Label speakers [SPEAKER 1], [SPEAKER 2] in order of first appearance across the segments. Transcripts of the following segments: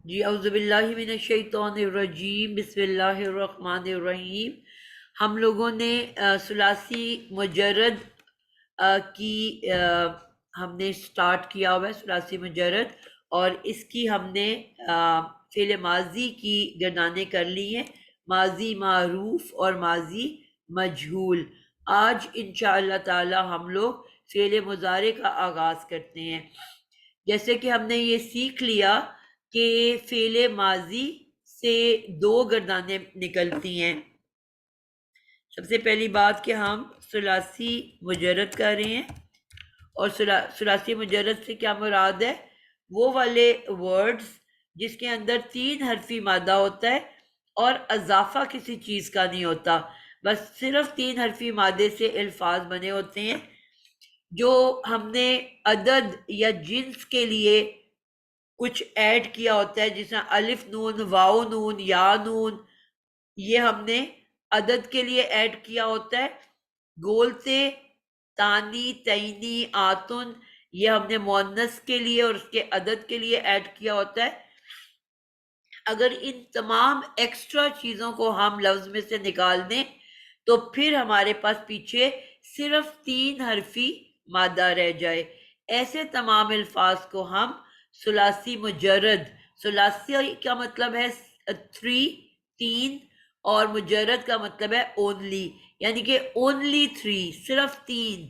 [SPEAKER 1] جی اعوذ باللہ من الشیطان الرجیم، بسم اللہ الرحمن الرحیم۔ ہم لوگوں نے ثلاثی مجرد کی ہم نے سٹارٹ کیا ہوا ہے، ثلاثی مجرد، اور اس کی ہم نے فعل ماضی کی گردانیں کر لی ہیں، ماضی معروف اور ماضی مجہول۔ آج انشاءاللہ تعالی ہم لوگ فعل مضارع کا آغاز کرتے ہیں۔ جیسے کہ ہم نے یہ سیکھ لیا کہ فعل ماضی سے دو گردانیں نکلتی ہیں۔ سب سے پہلی بات کہ ہم ثلاثی مجرد کر رہے ہیں، اور ثلاثی مجرد سے کیا مراد ہے؟ وہ والے ورڈز جس کے اندر 3 حرفی مادہ ہوتا ہے اور اضافہ کسی چیز کا نہیں ہوتا، بس صرف 3 حرفی مادے سے الفاظ بنے ہوتے ہیں، جو ہم نے عدد یا جنس کے لیے کچھ ایڈ کیا ہوتا ہے، جس میں الف نون، واو نون، یا نون، یہ ہم نے عدد کے لیے ایڈ کیا ہوتا ہے۔ گولتے، تانی، تینی، آتن، یہ ہم نے مؤنث کے لیے اور اس کے عدد کے لیے ایڈ کیا ہوتا ہے۔ اگر ان تمام ایکسٹرا چیزوں کو ہم لفظ میں سے نکال دیں تو پھر ہمارے پاس پیچھے صرف 3 حرفی مادہ رہ جائے۔ ایسے تمام الفاظ کو ہم ثلاثی مجرد، ثلاثی کا مطلب ہے 3، اور مجرد کا مطلب ہے اونلی، یعنی کہ اونلی 3، صرف 3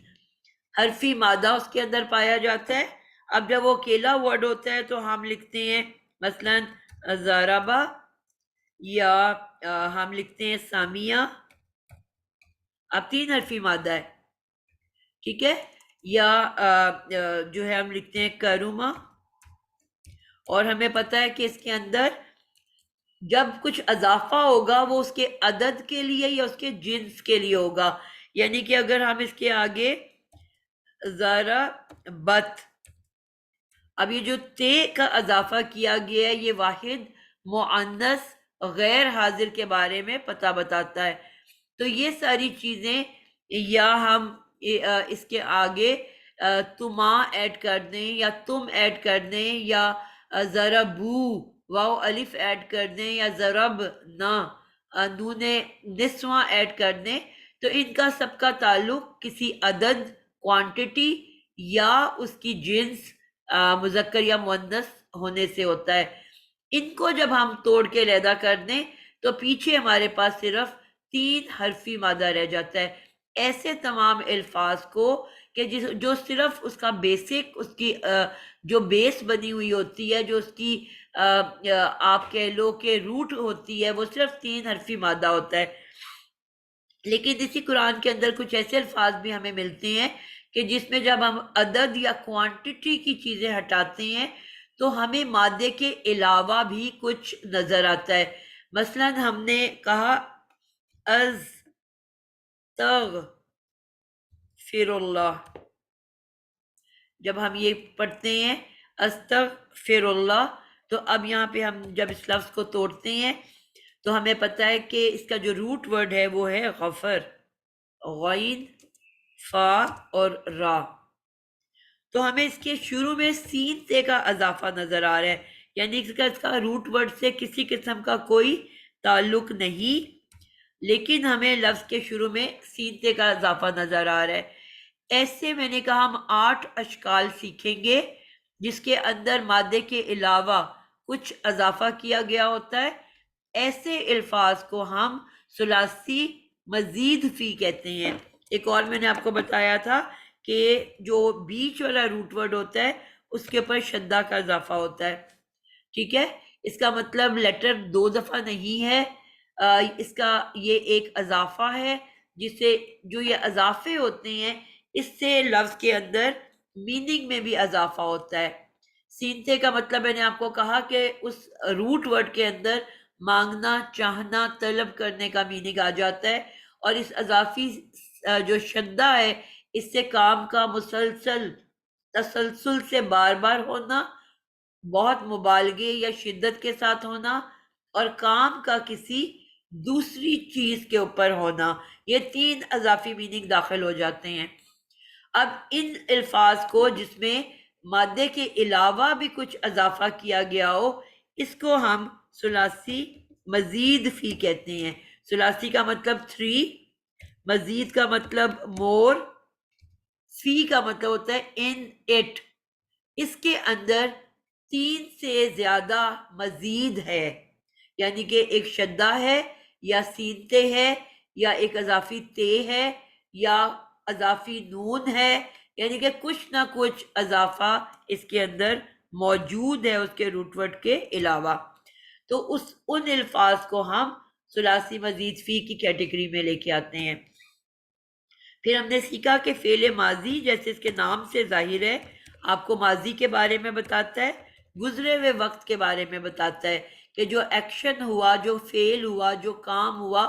[SPEAKER 1] حرفی مادہ اس کے اندر پایا جاتا ہے۔ اب جب وہ اکیلا ورڈ ہوتا ہے تو ہم لکھتے ہیں مثلا ضربہ، یا ہم لکھتے ہیں سامیہ، اب 3 حرفی مادہ ہے، ٹھیک ہے، یا جو ہے ہم لکھتے ہیں کرما، اور ہمیں پتہ ہے کہ اس کے اندر جب کچھ اضافہ ہوگا وہ اس کے عدد کے لیے یا اس کے جنس کے لیے ہوگا، یعنی کہ اگر ہم اس کے آگے ضربت، اب یہ جو تے کا اضافہ کیا گیا ہے یہ واحد مؤنث غیر حاضر کے بارے میں پتہ بتاتا ہے۔ تو یہ ساری چیزیں، یا ہم اس کے آگے تما ایڈ کر دیں، یا تم ایڈ کر دیں، یا ضربو واو الف ایڈ کر دیں، یا ضرب نا نون نسواں ایڈ کر دیں، تو ان کا سب کا تعلق کسی عدد، کوانٹٹی، یا اس کی جنس مذکر یا مؤنث ہونے سے ہوتا ہے۔ ان کو جب ہم توڑ کے علیحدہ کر دیں تو پیچھے ہمارے پاس صرف 3 حرفی مادہ رہ جاتا ہے۔ ایسے تمام الفاظ کو کہ جو صرف اس کا بیسک، اس کی جو بیس بنی ہوئی ہوتی ہے، جو اس کی آپ کہہ لو کہ روٹ ہوتی ہے، وہ صرف 3 حرفی مادہ ہوتا ہے۔ لیکن اسی قرآن کے اندر کچھ ایسے الفاظ بھی ہمیں ملتے ہیں کہ جس میں جب ہم عدد یا کوانٹٹی کی چیزیں ہٹاتے ہیں تو ہمیں مادے کے علاوہ بھی کچھ نظر آتا ہے۔ مثلا ہم نے کہا استغفر اللہ، جب ہم یہ پڑھتے ہیں استغفر اللہ، تو اب یہاں پہ ہم جب اس لفظ کو توڑتے ہیں تو ہمیں پتہ ہے کہ اس کا جو روٹ ورڈ ہے وہ ہے غفر، غین، فا اور را، تو ہمیں اس کے شروع میں سین تے کا اضافہ نظر آ رہا ہے، یعنی اس کا روٹ ورڈ سے کسی قسم کا کوئی تعلق نہیں، لیکن ہمیں لفظ کے شروع میں سین تے کا اضافہ نظر آ رہا ہے۔ ایسے میں نے کہا ہم 8 اشکال سیکھیں گے جس کے اندر مادے کے علاوہ کچھ اضافہ کیا گیا ہوتا ہے۔ ایسے الفاظ کو ہم ثلاثی مزید فی کہتے ہیں۔ ایک اور میں نے آپ کو بتایا تھا کہ جو بیچ والا روٹ ورڈ ہوتا ہے اس کے اوپر شدہ کا اضافہ ہوتا ہے، ٹھیک ہے، اس کا مطلب لیٹر 2 دفعہ نہیں ہے، اس کا یہ ایک اضافہ ہے، جس سے جو یہ اضافے ہوتے ہیں اس سے لفظ کے اندر میننگ میں بھی اضافہ ہوتا ہے۔ سینتے کا مطلب میں نے آپ کو کہا کہ اس روٹ ورڈ کے اندر مانگنا، چاہنا، طلب کرنے کا میننگ آ جاتا ہے، اور اس اضافی جو شدہ ہے اس سے کام کا مسلسل، تسلسل سے بار بار ہونا، بہت مبالغے یا شدت کے ساتھ ہونا، اور کام کا کسی دوسری چیز کے اوپر ہونا، یہ 3 اضافی میننگ داخل ہو جاتے ہیں۔ اب ان الفاظ کو جس میں مادے کے علاوہ بھی کچھ اضافہ کیا گیا ہو، اس کو ہم ثلاثی مزید فی کہتے ہیں. ثلاثی کا مطلب 3، مزید کا مطلب مور، فی کا مطلب ہوتا ہے ان اٹ. اس کے اندر 3 سے زیادہ مزید ہے، یعنی کہ ایک شدہ ہے یا سینتے ہے یا ایک اضافی تے ہے یا اضافی نون ہے، یعنی کہ کچھ نہ کچھ اضافہ اس کے اندر موجود ہے اس کے روٹ ورڈ کے علاوہ. تو ان الفاظ کو ہم ثلاثی مزید فی کی کیٹیگری میں لے کے آتے ہیں. پھر ہم نے سیکھا کہ فعل ماضی جیسے اس کے نام سے ظاہر ہے آپ کو ماضی کے بارے میں بتاتا ہے، گزرے ہوئے وقت کے بارے میں بتاتا ہے کہ جو ایکشن ہوا، جو فعل ہوا، جو کام ہوا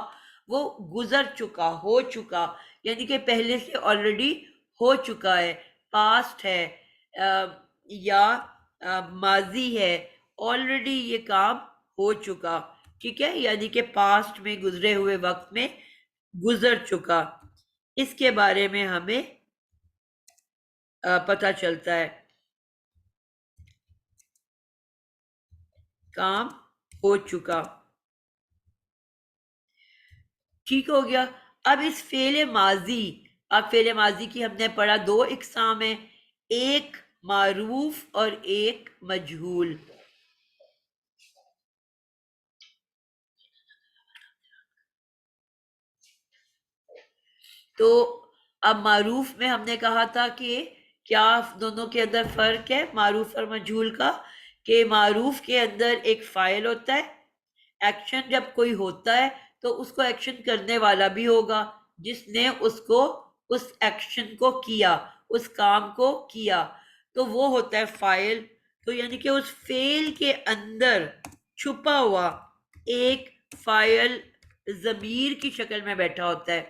[SPEAKER 1] وہ گزر چکا، ہو چکا، یعنی کہ پہلے سے آلریڈی ہو چکا ہے، پاسٹ ہے یا ماضی ہے، آلریڈی یہ کام ہو چکا. ٹھیک ہے، یعنی کہ پاسٹ میں، گزرے ہوئے وقت میں گزر چکا. اس کے بارے میں ہمیں پتہ چلتا ہے، کام ہو چکا. ٹھیک ہو گیا. اب اس فعل ماضی، اب فعل ماضی کی ہم نے پڑھا 2 اقسام ہیں، ایک معروف اور ایک مجہول. تو اب معروف میں ہم نے کہا تھا کہ کیا دونوں کے اندر فرق ہے معروف اور مجہول کا، کہ معروف کے اندر ایک فاعل ہوتا ہے، ایکشن جب کوئی ہوتا ہے تو اس کو ایکشن کرنے والا بھی ہوگا جس نے اس ایکشن کو کیا، اس کام کو کیا، تو وہ ہوتا ہے فاعل. تو یعنی کہ اس فعل کے اندر چھپا ہوا ایک فاعل ضمیر کی شکل میں بیٹھا ہوتا ہے.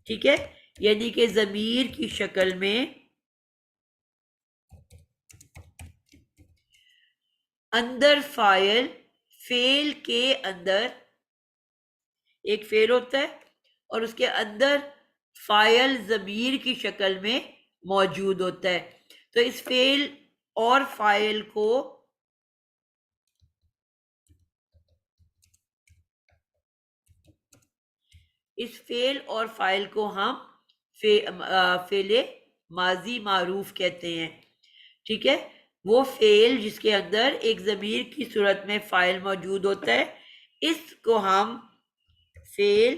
[SPEAKER 1] ٹھیک ہے، یعنی کہ ضمیر کی شکل میں اندر فاعل، فعل کے اندر ایک فعل ہوتا ہے اور اس کے اندر فاعل ضمیر کی شکل میں موجود ہوتا ہے. تو اس فعل اور فاعل کو ہم فعل ماضی معروف کہتے ہیں. ٹھیک ہے، وہ فعل جس کے اندر ایک ضمیر کی صورت میں فاعل موجود ہوتا ہے، اس کو ہم فعل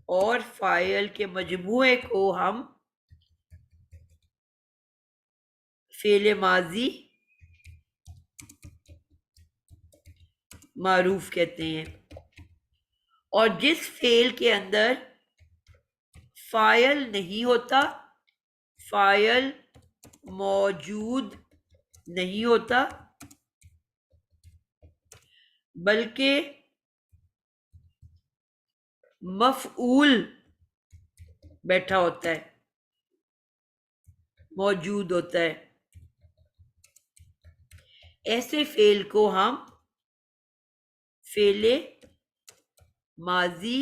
[SPEAKER 1] اور فاعل کے مجموعے کو ہم فعل ماضی معروف کہتے ہیں. اور جس فعل کے اندر فاعل نہیں ہوتا، فاعل موجود نہیں ہوتا، بلکہ مفعول بیٹھا ہوتا ہے، موجود ہوتا ہے، ایسے فعل کو ہم فعل ماضی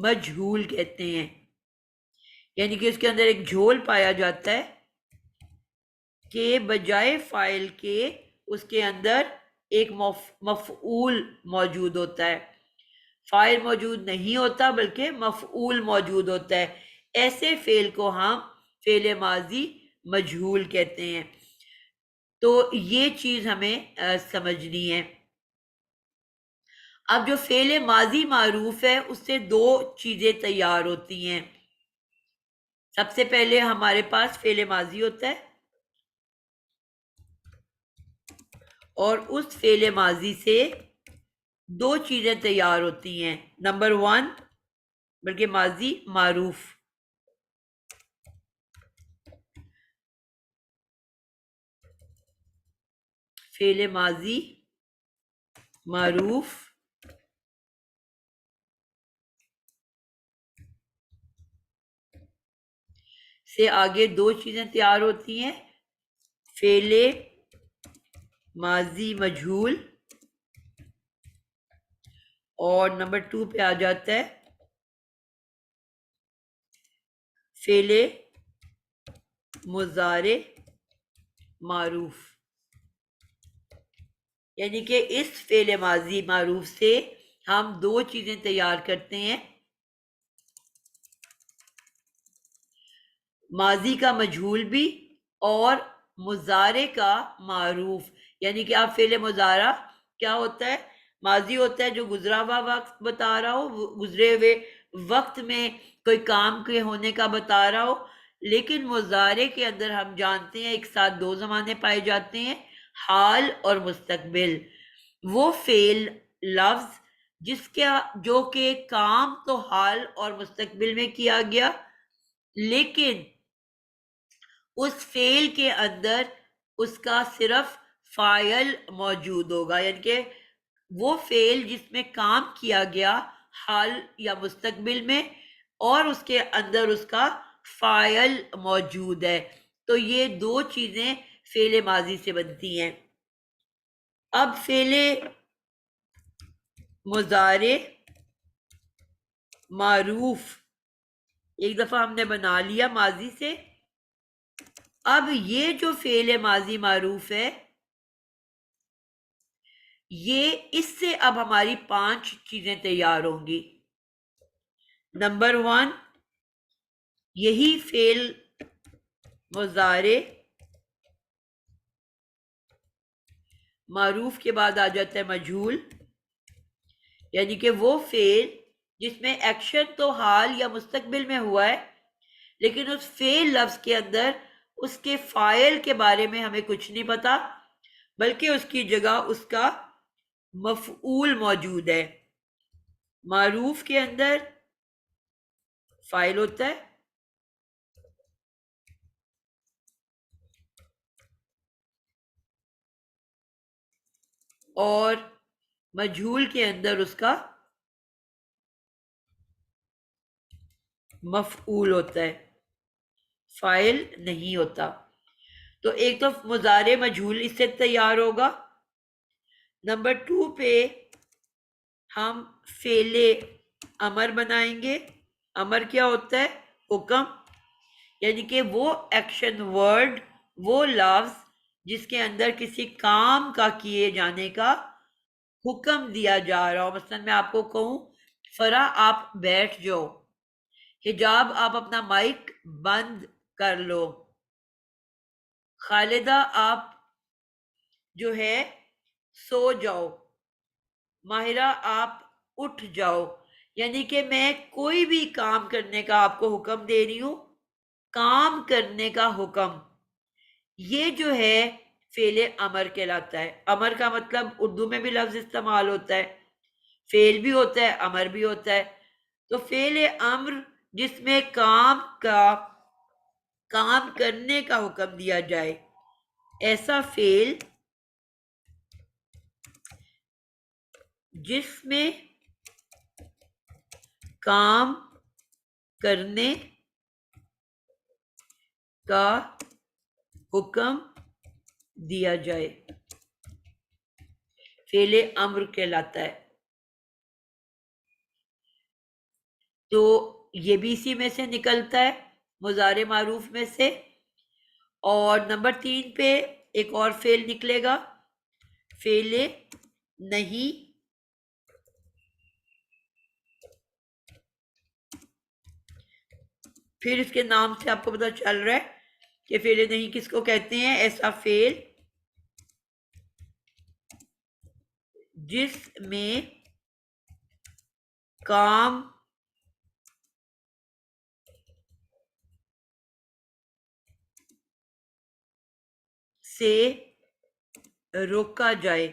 [SPEAKER 1] مجہول کہتے ہیں. یعنی کہ اس کے اندر ایک جھول پایا جاتا ہے کہ بجائے فاعل کے اس کے اندر ایک مفعول موجود ہوتا ہے، فاعل موجود نہیں ہوتا بلکہ مفعول موجود ہوتا ہے. ایسے فعل کو ہم فعل ماضی مجہول کہتے ہیں. تو یہ چیز ہمیں سمجھنی ہے. اب جو فعل ماضی معروف ہے اس سے 2 چیزیں تیار ہوتی ہیں. سب سے پہلے ہمارے پاس فعل ماضی ہوتا ہے اور اس فعل ماضی سے 2 چیزیں تیار ہوتی ہیں. نمبر 1 بلکہ ماضی معروف، فعل ماضی معروف سے آگے 2 چیزیں تیار ہوتی ہیں، فعل ماضی مجہول، اور نمبر 2 پہ آ جاتا ہے فعل مضارع معروف، یعنی کہ اس فعل ماضی معروف سے ہم دو چیزیں تیار کرتے ہیں، ماضی کا مجہول بھی اور مضارع کا معروف، یعنی کہ آپ فعل مضارع کیا ہوتا ہے، ماضی ہوتا ہے جو گزرا ہوا وقت بتا رہا ہو، گزرے ہوئے وقت میں کوئی کام کے ہونے کا بتا رہا ہو، لیکن مضارع کے اندر ہم جانتے ہیں ایک ساتھ دو زمانے پائے جاتے ہیں، حال اور مستقبل۔ وہ فعل لفظ جو کہ کام تو حال اور مستقبل میں کیا گیا، لیکن اس فعل کے اندر اس کا صرف فاعل موجود ہوگا، یعنی کہ وہ فعل جس میں کام کیا گیا حال یا مستقبل میں اور اس کے اندر اس کا فاعل موجود ہے، تو یہ دو چیزیں فعل ماضی سے بنتی ہیں۔ اب فعل مضارع معروف ایک دفعہ ہم نے بنا لیا ماضی سے، اب یہ جو فعل ماضی معروف ہے، یہ اس سے اب ہماری 5 چیزیں تیار ہوں گی۔ نمبر 1، یہی فعل مضارع معروف کے بعد آ جاتا ہے مجہول، یعنی کہ وہ فعل جس میں ایکشن تو حال یا مستقبل میں ہوا ہے، لیکن اس فعل لفظ کے اندر اس کے فاعل کے بارے میں ہمیں کچھ نہیں پتا، بلکہ اس کی جگہ اس کا مفعول موجود ہے۔ معروف کے اندر فاعل ہوتا ہے، اور مجہول کے اندر اس کا مفعول ہوتا ہے، فاعل نہیں ہوتا۔ تو ایک تو مضارع مجہول اس سے تیار ہوگا۔ نمبر 2 پہ ہم فعل امر بنائیں گے۔ امر کیا ہوتا ہے؟ حکم، یعنی کہ وہ ایکشن ورڈ، وہ لفظ جس کے اندر کسی کام کا کیے جانے کا حکم دیا جا رہا ہو۔ مثلا میں آپ کو کہوں فرح آپ بیٹھ جاؤ، حجاب آپ اپنا مائک بند کر لو، خالدہ آپ جو ہے سو جاؤ، ماہرہ آپ اٹھ جاؤ، یعنی کہ میں کوئی بھی کام کرنے کا آپ کو حکم دے رہی ہوں، کام کرنے کا حکم، یہ جو ہے فعل امر کہلاتا ہے۔ امر کا مطلب اردو میں بھی لفظ استعمال ہوتا ہے، فعل بھی ہوتا ہے امر بھی ہوتا ہے۔ تو فعل امر جس میں کام کرنے کا حکم دیا جائے، ایسا فعل جس میں کام کرنے کا حکم دیا جائے، فعل امر کہلاتا ہے۔ تو یہ بھی اسی میں سے نکلتا ہے، مضارع معروف میں سے۔ اور نمبر 3 پہ ایک اور فعل نکلے گا، فعل نہیں۔ پھر اس کے نام سے آپ کو پتہ چل رہا ہے کہ فعل نہیں کس کو کہتے ہیں؟ ایسا فعل جس میں کام سے روکا جائے،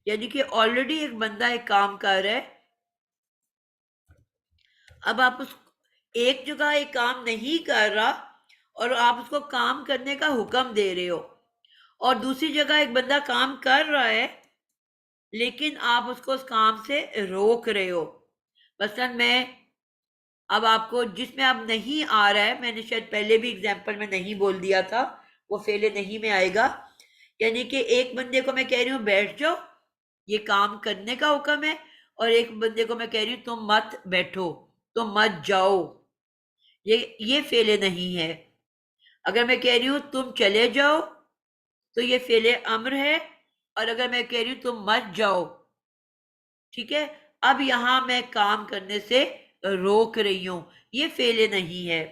[SPEAKER 1] یعنی کہ آلریڈی ایک بندہ ایک کام کر رہا ہے، اب آپ اس ایک جگہ ایک کام نہیں کر رہا اور آپ اس کو کام کرنے کا حکم دے رہے ہو، اور دوسری جگہ ایک بندہ کام کر رہا ہے لیکن آپ اس کو اس کام سے روک رہے ہو۔ مثلا میں اب آپ کو جس میں اب نہیں آ رہا ہے، میں نے شاید پہلے بھی اگزامپل میں نہیں بول دیا تھا، وہ فعل نہیں میں آئے گا، یعنی کہ ایک بندے کو میں کہہ رہی ہوں بیٹھ جاؤ، یہ کام کرنے کا حکم ہے، اور ایک بندے کو میں کہہ رہی ہوں تم مت بیٹھو، تم مت جاؤ، یہ فعل نہیں ہے۔ اگر میں کہہ رہی ہوں تم چلے جاؤ تو یہ فعل امر ہے، اور اگر میں کہہ رہی ہوں تم مت جاؤ، ٹھیک ہے، اب یہاں میں کام کرنے سے روک رہی ہوں، یہ فعل نہیں ہے۔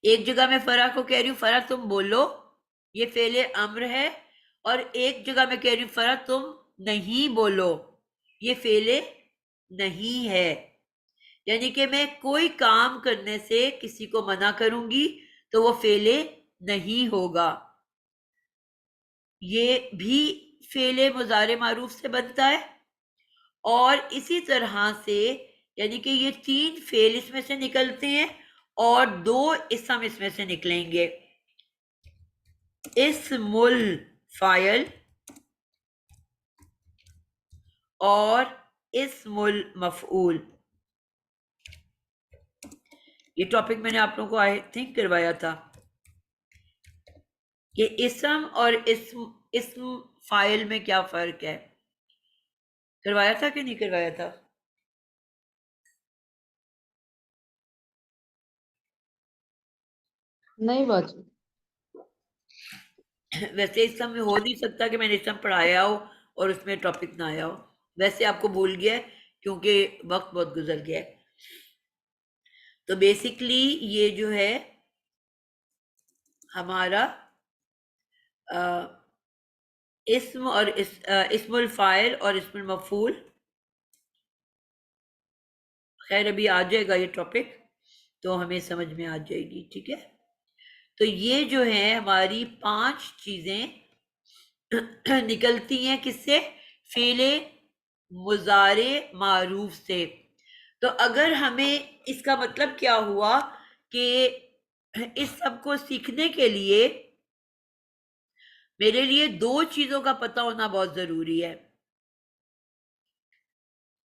[SPEAKER 1] ایک جگہ میں فرح کو کہہ رہی ہوں فرح تم بولو، یہ فعل امر ہے، اور ایک جگہ میں کہہ رہی ہوں فرح تم نہیں بولو، یہ فعل نہیں ہے۔ یعنی کہ میں کوئی کام کرنے سے کسی کو منع کروں گی تو وہ فعل نہیں ہوگا۔ یہ بھی فعل مضارع معروف سے بنتا ہے، اور اسی طرح سے یعنی کہ یہ 3 فعل اس میں سے نکلتے ہیں اور 2 اسم اس میں سے نکلیں گے، اسم الفاعل اور اسم المفعول۔ یہ ٹاپک میں نے آپ لوگوں کو آئی تھنک کروایا تھا کہ اسم اور اسم فاعل میں کیا فرق ہے، کروایا تھا کہ نہیں کروایا تھا؟
[SPEAKER 2] نہیں بات
[SPEAKER 1] ویسے اسم میں ہو نہیں سکتا کہ میں نے اسم پڑھایا ہو اور اس میں ٹاپک نہ آیا ہو، ویسے آپ کو بھول گیا ہے کیونکہ وقت بہت گزر گیا ہے۔ تو بیسکلی یہ جو ہے ہمارا اسم اور اسم الفاعل اور اسم المفعول، خیر ابھی آ جائے گا یہ ٹاپک تو ہمیں سمجھ میں آ جائے گی، ٹھیک ہے۔ تو یہ جو ہے ہماری 5 چیزیں نکلتی ہیں کس سے؟ فعل مضارع معروف سے۔ تو اگر ہمیں اس کا مطلب کیا ہوا کہ اس سب کو سیکھنے کے لیے میرے لیے 2 چیزوں کا پتہ ہونا بہت ضروری ہے۔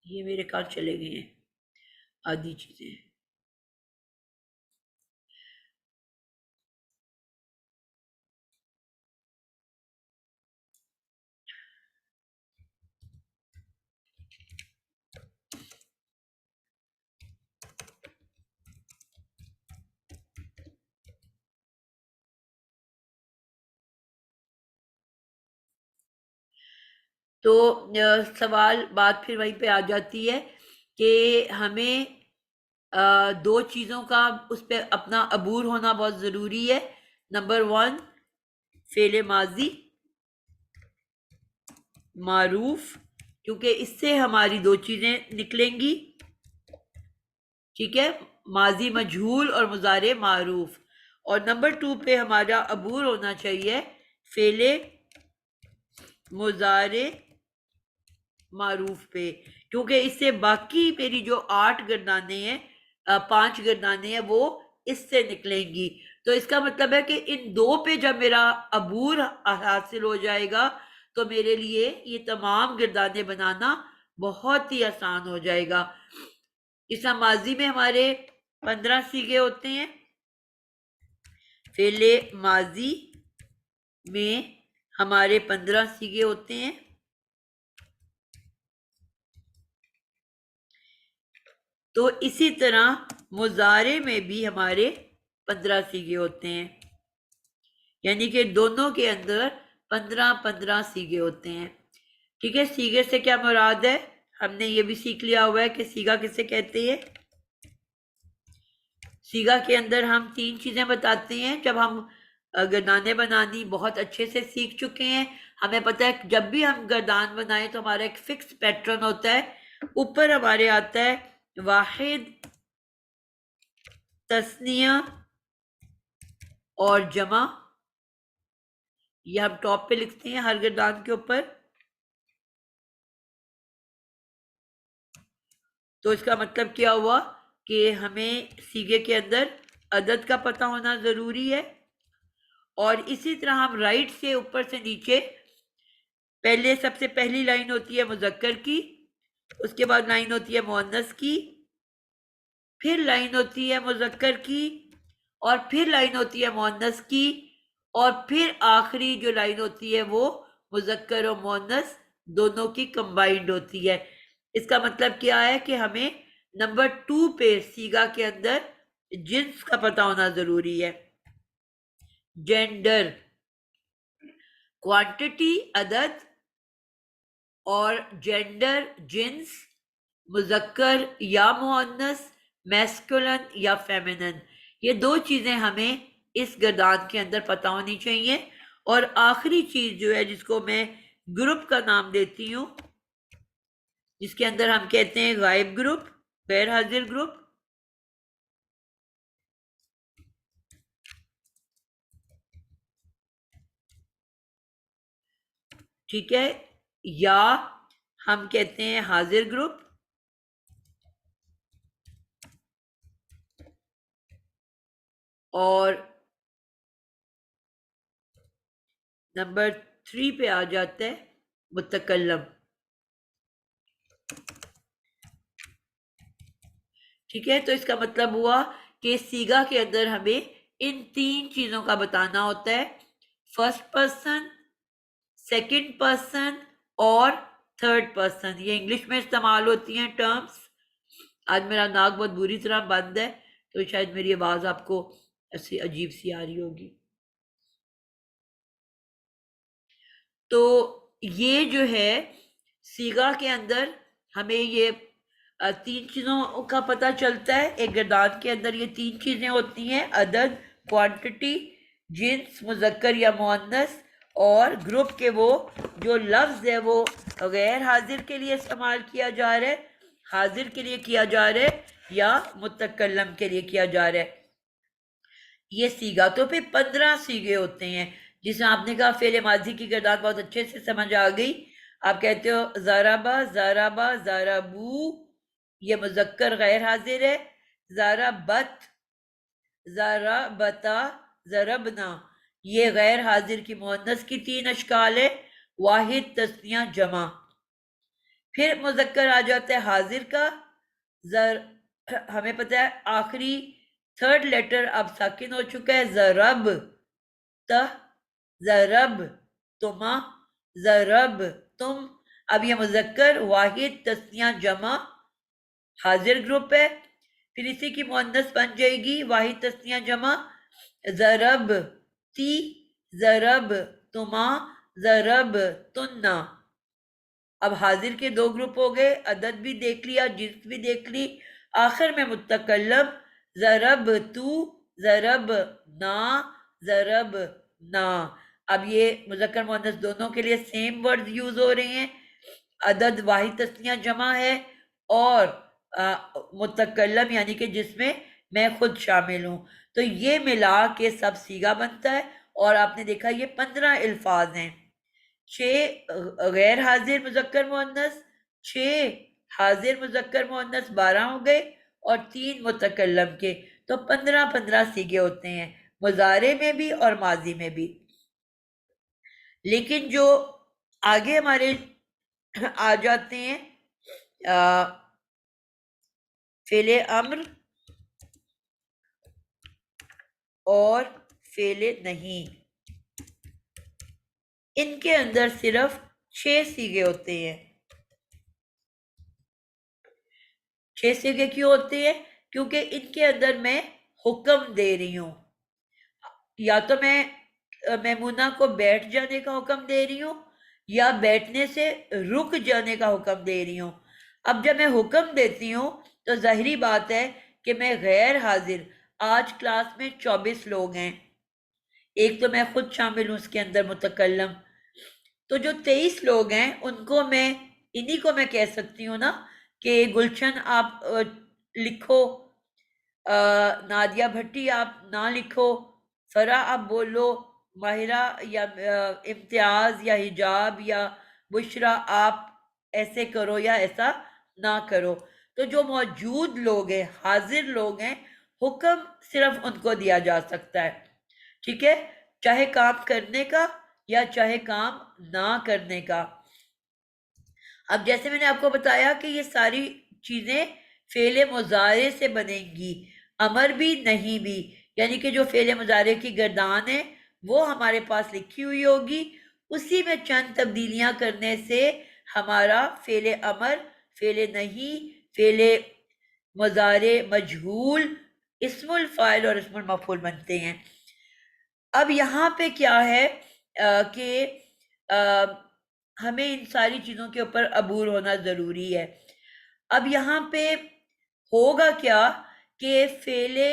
[SPEAKER 1] یہ میرے کار چلے گئے ہیں آدھی چیزیں۔ تو سوال بات پھر وہیں پہ آ جاتی ہے کہ ہمیں 2 چیزوں کا اس پہ اپنا عبور ہونا بہت ضروری ہے۔ نمبر 1 فعل ماضی معروف، کیونکہ اس سے ہماری 2 چیزیں نکلیں گی، ٹھیک ہے، ماضی مجہول اور مضارع معروف۔ اور نمبر 2 پہ ہمارا عبور ہونا چاہیے فعل مضارع معروف پہ، کیونکہ اس سے باقی میری جو 8 گردانیں ہیں 5 گردانیں ہیں وہ اس سے نکلیں گی۔ تو اس کا مطلب ہے کہ ان 2 پہ جب میرا عبور حاصل ہو جائے گا تو میرے لیے یہ تمام گردانیں بنانا بہت ہی آسان ہو جائے گا۔ اس ماضی میں ہمارے 15 صیغے ہوتے ہیں، فعل ماضی میں ہمارے 15 صیغے ہوتے ہیں، تو اسی طرح مضارع میں بھی ہمارے 15 صیغے ہوتے ہیں، یعنی کہ دونوں کے اندر 15 صیغے ہوتے ہیں، ٹھیک ہے۔ صیغے سے کیا مراد ہے؟ ہم نے یہ بھی سیکھ لیا ہوا ہے کہ صیغہ کسے کہتے ہیں۔ صیغہ کے اندر ہم 3 چیزیں بتاتے ہیں، جب ہم گردانیں بنانی بہت اچھے سے سیکھ چکے ہیں، ہمیں پتہ ہے جب بھی ہم گردان بنائیں تو ہمارا ایک فکس پیٹرن ہوتا ہے، اوپر ہمارے آتا ہے واحد، تثنیہ اور جمع، یہ ہم ٹاپ پہ لکھتے ہیں ہر گردان کے اوپر۔ تو اس کا مطلب کیا ہوا کہ ہمیں صیغے کے اندر عدد کا پتہ ہونا ضروری ہے، اور اسی طرح ہم رائٹ سے اوپر سے نیچے، پہلے سب سے پہلی لائن ہوتی ہے مذکر کی، اس کے بعد لائن ہوتی ہے مؤنث کی، پھر لائن ہوتی ہے مذکر کی، اور پھر لائن ہوتی ہے مؤنث کی، اور پھر آخری جو لائن ہوتی ہے وہ مذکر و مؤنث دونوں کی کمبائنڈ ہوتی ہے۔ اس کا مطلب کیا ہے کہ ہمیں نمبر 2 پہ صیغہ کے اندر جنس کا پتہ ہونا ضروری ہے، جینڈر، کوانٹٹی عدد اور جینڈر جنس، مذکر یا مؤنث، میسکولن یا فیمینن، یہ دو چیزیں ہمیں اس گردان کے اندر پتہ ہونی چاہیے۔ اور آخری چیز جو ہے جس کو میں گروپ کا نام دیتی ہوں، جس کے اندر ہم کہتے ہیں غائب گروپ، غیر حاضر گروپ، ٹھیک ہے، یا ہم کہتے ہیں حاضر گروپ، اور نمبر 3 پہ آ جاتا ہے متکلم، ٹھیک ہے۔ تو اس کا مطلب ہوا کہ صیغہ کے اندر ہمیں ان 3 چیزوں کا بتانا ہوتا ہے، فرسٹ پرسن، سیکنڈ پرسن اور تھرڈ پرسن۔ یہ انگلش میں استعمال ہوتی ہیں ٹرمز۔ آج میرا ناک بہت بری طرح بند ہے تو شاید میری آواز آپ کو ایسی عجیب سی آ رہی ہوگی۔ تو یہ جو ہے صیغہ کے اندر ہمیں یہ 3 چیزوں کا پتہ چلتا ہے۔ ایک گردان کے اندر یہ 3 چیزیں ہوتی ہیں، عدد، کوانٹٹی، جنس مذکر یا مؤنث، اور گروپ کے وہ جو لفظ ہے وہ غیر حاضر کے لیے استعمال کیا جا رہا ہے، حاضر کے لیے کیا جا رہا ہے، یا متکلم کے لیے کیا جا رہا ہے۔ یہ صیغہ تو پھر 15 صیغے ہوتے ہیں، جس میں آپ نے کہا فعل ماضی کی گردان بہت اچھے سے سمجھ آ گئی۔ آپ کہتے ہو ضربا، ضربا، ضربو، یہ مذکر غیر حاضر ہے، ضربت، ضربتا، ضربنا، یہ غیر حاضر کی مؤنث کی 3 اشکال ہے، واحد، تثنیہ، جمع۔ پھر مذکر آ جاتا ہے حاضر کا، ہمیں پتہ ہے آخری تھرڈ لیٹر اب ساکن ہو چکا ہے، ضرب تہ، ضرب تما، ضرب تم۔ اب یہ مذکر واحد، تثنیہ، جمع، حاضر گروپ ہے۔ پھر اسی کی مؤنث بن جائے گی واحد، تثنیہ، جمع، ضرب تی، ضرب تما، ضرب تنا۔ اب حاضر کے 2 گروپ ہو گئے، عدد بھی دیکھ لیا، جنس بھی دیکھ لی، آخر میں متکلم، ضرب تو، ضرب نا، ضرب نا۔ اب یہ مذکر مؤنث دونوں کے لیے سیم ورڈ یوز ہو رہے ہیں، عدد واحد، تثنیہ، جمع ہے، اور متکلم یعنی کہ جس میں میں خود شامل ہوں، تو یہ ملا کے سب صیغہ بنتا ہے۔ اور آپ نے دیکھا یہ 15 الفاظ ہیں، 6 غیر حاضر مذکر مؤنث، 6 حاضر مذکر مؤنث، 12 ہو گئے، اور 3 متکلم کے، تو 15 صیغے ہوتے ہیں، مضارع میں بھی اور ماضی میں بھی۔ لیکن جو آگے ہمارے آ جاتے ہیں فعل امر اور فعل نہیں، ان کے اندر صرف 6 صیغے ہوتے ہیں۔ 6 صیغے کیوں ہوتے ہیں؟ کیونکہ ان کے اندر میں حکم دے رہی ہوں، یا تو میں میمونہ کو بیٹھ جانے کا حکم دے رہی ہوں، یا بیٹھنے سے رک جانے کا حکم دے رہی ہوں۔ اب جب میں حکم دیتی ہوں تو ظاہری بات ہے کہ میں غیر حاضر، آج کلاس میں 24 لوگ ہیں، ایک تو میں خود شامل ہوں اس کے اندر متکلم، تو جو 23 لوگ ہیں ان کو میں انہی کو میں کہہ سکتی ہوں نا کہ گلشن آپ لکھو، نادیہ بھٹی آپ نہ لکھو، فرا آپ بولو، ماہرہ یا امتیاز یا حجاب یا بشرا آپ ایسے کرو یا ایسا نہ کرو۔ تو جو موجود لوگ ہیں، حاضر لوگ ہیں، حکم صرف ان کو دیا جا سکتا ہے، ٹھیک ہے، چاہے کام کرنے کا یا چاہے کام نہ کرنے کا۔ اب جیسے میں نے آپ کو بتایا کہ یہ ساری چیزیں فعل مضارع سے بنیں گی، امر بھی نہیں بھی، یعنی کہ جو فعل مضارع کی گردان ہے وہ ہمارے پاس لکھی ہوئی ہوگی، اسی میں چند تبدیلیاں کرنے سے ہمارا فعل امر، فعل نہیں، فعل مضارع مجہول، اسم الفاعل اور اسم المفعول بنتے ہیں۔ اب یہاں پہ کیا ہے کہ ہمیں ان ساری چیزوں کے اوپر عبور ہونا ضروری ہے۔ اب یہاں پہ ہوگا کیا کہ فعلے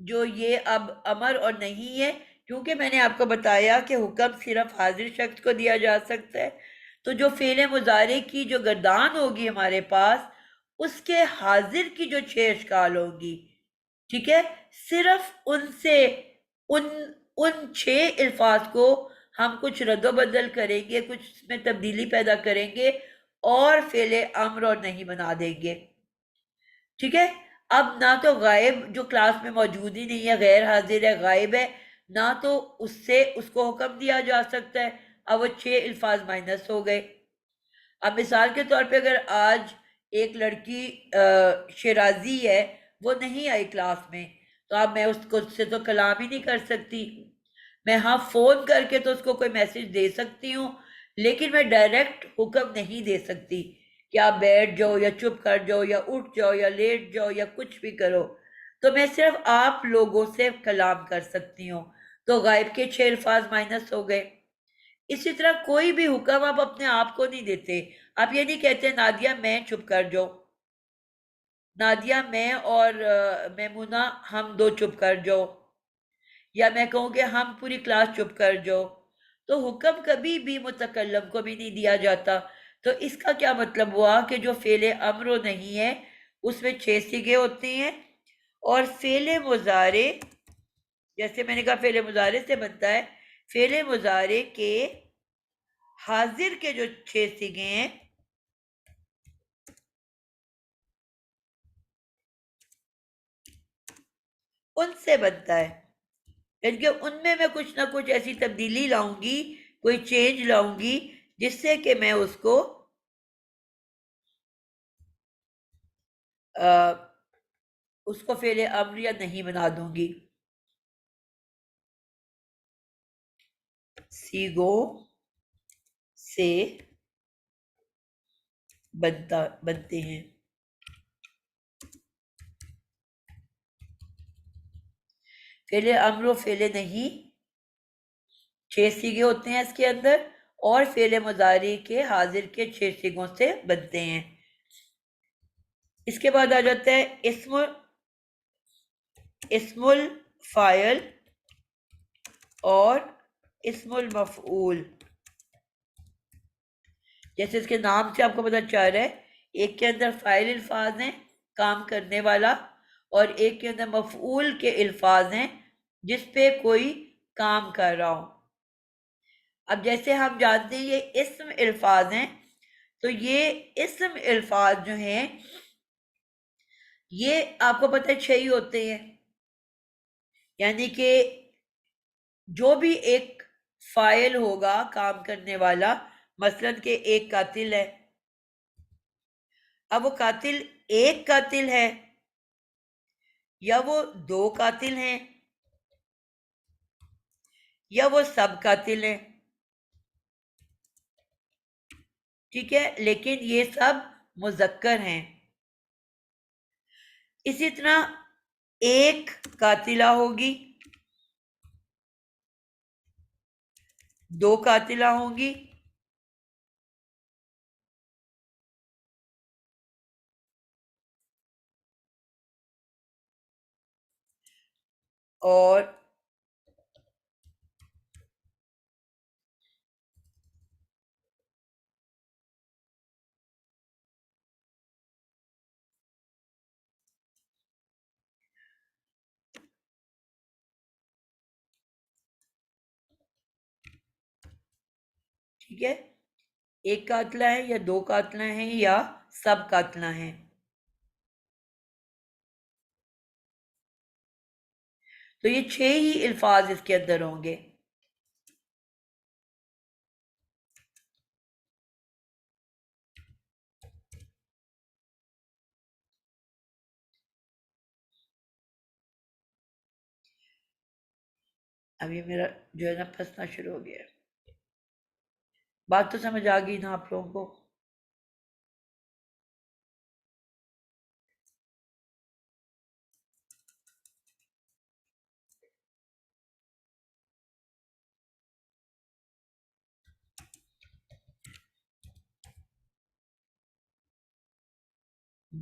[SPEAKER 1] جو یہ اب امر اور نہیں ہے، کیونکہ میں نے آپ کو بتایا کہ حکم صرف حاضر شخص کو دیا جا سکتا ہے، تو جو فعل مضارع کی جو گردان ہوگی ہمارے پاس، اس کے حاضر کی جو 6 اشکال ہوں گی، ٹھیک ہے، صرف ان سے ان 6 الفاظ کو ہم کچھ رد و بدل کریں گے، کچھ اس میں تبدیلی پیدا کریں گے اور فعل امر اور نہیں بنا دیں گے، ٹھیک ہے۔ اب نہ تو غائب جو کلاس میں موجود ہی نہیں ہے، غیر حاضر ہے، غائب ہے، نہ تو اس سے اس کو حکم دیا جا سکتا ہے، اب وہ 6 الفاظ مائنس ہو گئے۔ اب مثال کے طور پہ اگر آج ایک لڑکی شیرازی ہے، وہ نہیں آئی کلاس میں، تو اب میں اس کو سے تو کلام ہی نہیں کر سکتی۔ میں ہاں فون کر کے تو اس کو کوئی میسج دے سکتی ہوں، لیکن میں ڈائریکٹ حکم نہیں دے سکتی کہ آپ بیٹھ جاؤ یا چپ کر جاؤ یا اٹھ جاؤ یا لیٹ جاؤ یا کچھ بھی کرو، تو میں صرف آپ لوگوں سے کلام کر سکتی ہوں، تو غائب کے 6 الفاظ مائنس ہو گئے۔ اسی طرح کوئی بھی حکم آپ اپنے آپ کو نہیں دیتے، آپ یہ نہیں کہتے نادیہ میں چپ کر جاؤ، نادیہ میں اور میمونہ ہم دو چپ کر جاؤ، یا میں کہوں کہ ہم پوری کلاس چپ کر جاؤ، تو حکم کبھی بھی متکلم کو بھی نہیں دیا جاتا۔ تو اس کا کیا مطلب ہوا کہ جو فعل امر نہیں ہے اس میں 6 صیغے ہوتے ہیں، اور فعل مضارع، جیسے میں نے کہا فعل مضارع سے بنتا ہے، فعل مضارع کے حاضر کے جو 6 صیغے ہیں ان سے بنتا ہے، یعنی کہ ان میں کچھ نہ کچھ ایسی تبدیلی لاؤں گی، کوئی چینج لاؤں گی جس سے کہ میں اس کو فعل امر یا نہیں بنا دوں گی۔ سیغوں سے بنتے ہیں۔ فعل امر و فعل نہیں 6 صیغے ہوتے ہیں اس کے اندر، اور فعل مضارع کے حاضر کے 6 صیغوں سے بنتے ہیں۔ اس کے بعد آ جاتا ہے اسم الفاعل اور اسم المفعول۔ جیسے اس کے نام سے آپ کو پتہ چل رہا ہے، ایک کے اندر فاعل الفاظ ہیں، کام کرنے والا، اور ایک کے اندر مفعول کے الفاظ ہیں، جس پہ کوئی کام کر رہا ہو۔ اب جیسے ہم جانتے ہیں یہ اسم الفاظ ہیں، تو یہ اسم الفاظ جو ہیں یہ آپ کو پتہ ہے 6 ہی ہوتے ہیں، یعنی کہ جو بھی ایک فاعل ہوگا کام کرنے والا، مثلا کہ ایک قاتل ہے، اب وہ قاتل ایک قاتل ہے یا وہ 2 قاتل ہیں یا وہ سب قاتل ہیں، ٹھیک ہے، لیکن یہ سب مذکر ہیں۔ اسی طرح ایک قاتلہ ہوگی، 2 قاتلہ ہوں گی، اور ٹھیک ہے، ایک قاتلہ ہے یا 2 قاتلہ ہیں یا سب قاتلہ ہیں۔ تو یہ 6 ہی الفاظ اس کے اندر ہوں گے۔ اب یہ میرا جو ہے نا پھنسنا شروع ہو گیا ہے، بات تو سمجھ آ گئی نا آپ لوگوں کو؟